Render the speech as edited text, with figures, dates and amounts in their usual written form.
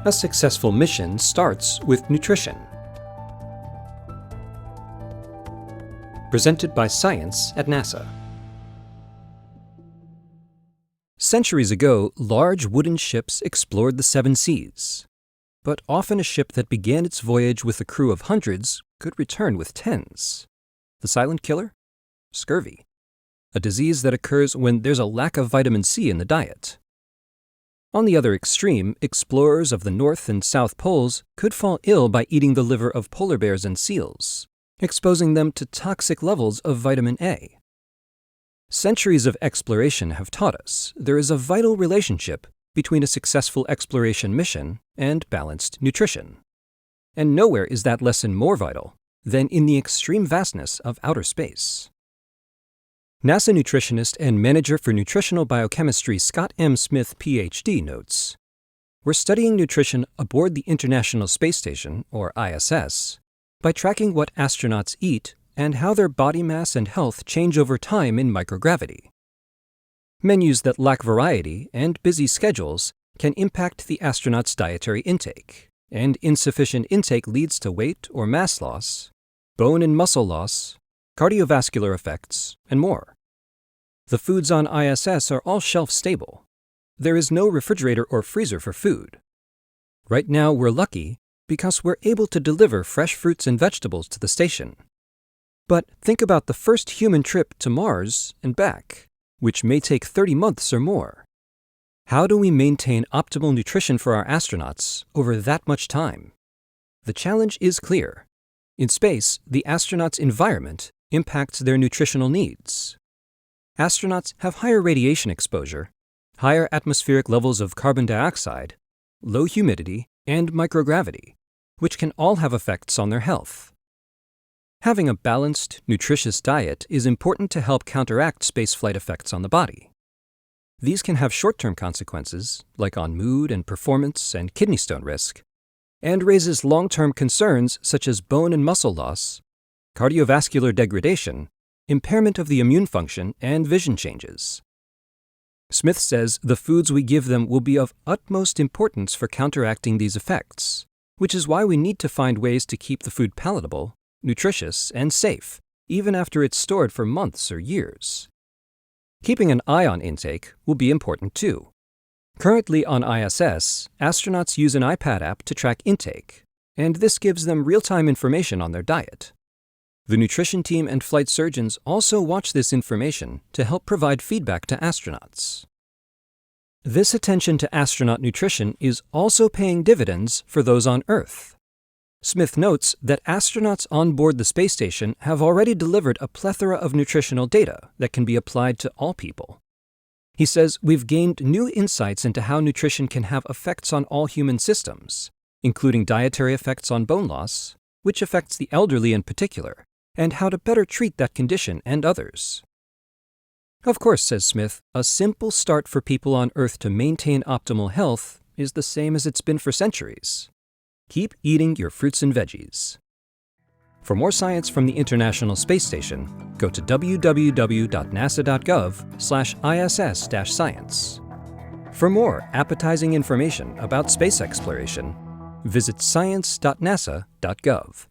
A successful mission starts with nutrition. Presented by Science at NASA. Centuries ago, large wooden ships explored the seven seas. But often a ship that began its voyage with a crew of hundreds could return with tens. The silent killer? Scurvy. A disease that occurs when there's a lack of vitamin C in the diet. On the other extreme, explorers of the North and South Poles could fall ill by eating the liver of polar bears and seals, exposing them to toxic levels of vitamin A. Centuries of exploration have taught us there is a vital relationship between a successful exploration mission and balanced nutrition. And nowhere is that lesson more vital than in the extreme vastness of outer space. NASA nutritionist and manager for nutritional biochemistry Scott M. Smith, Ph.D. notes, "We're studying nutrition aboard the International Space Station, or ISS, by tracking what astronauts eat and how their body mass and health change over time in microgravity. Menus that lack variety and busy schedules can impact the astronauts' dietary intake, and insufficient intake leads to weight or mass loss, bone and muscle loss, cardiovascular effects, and more. The foods on ISS are all shelf-stable. There is no refrigerator or freezer for food. Right now we're lucky because we're able to deliver fresh fruits and vegetables to the station. But think about the first human trip to Mars and back, which may take 30 months or more. How do we maintain optimal nutrition for our astronauts over that much time? The challenge is clear. In space, the astronauts' environment impacts their nutritional needs. Astronauts have higher radiation exposure, higher atmospheric levels of carbon dioxide, low humidity, and microgravity, which can all have effects on their health. Having a balanced, nutritious diet is important to help counteract spaceflight effects on the body. These can have short-term consequences, like on mood and performance and kidney stone risk, and raises long-term concerns such as bone and muscle loss, cardiovascular degradation, impairment of the immune function, and vision changes. Smith says the foods we give them will be of utmost importance for counteracting these effects, which is why we need to find ways to keep the food palatable, nutritious, and safe, even after it's stored for months or years. Keeping an eye on intake will be important too. Currently on ISS, astronauts use an iPad app to track intake, and this gives them real-time information on their diet. The nutrition team and flight surgeons also watch this information to help provide feedback to astronauts. This attention to astronaut nutrition is also paying dividends for those on Earth. Smith notes that astronauts on board the space station have already delivered a plethora of nutritional data that can be applied to all people. He says we've gained new insights into how nutrition can have effects on all human systems, including dietary effects on bone loss, which affects the elderly in particular, and how to better treat that condition and others. Of course, says Smith, a simple start for people on Earth to maintain optimal health is the same as it's been for centuries. Keep eating your fruits and veggies. For more science from the International Space Station, go to www.nasa.gov/ISS-science. For more appetizing information about space exploration, visit science.nasa.gov.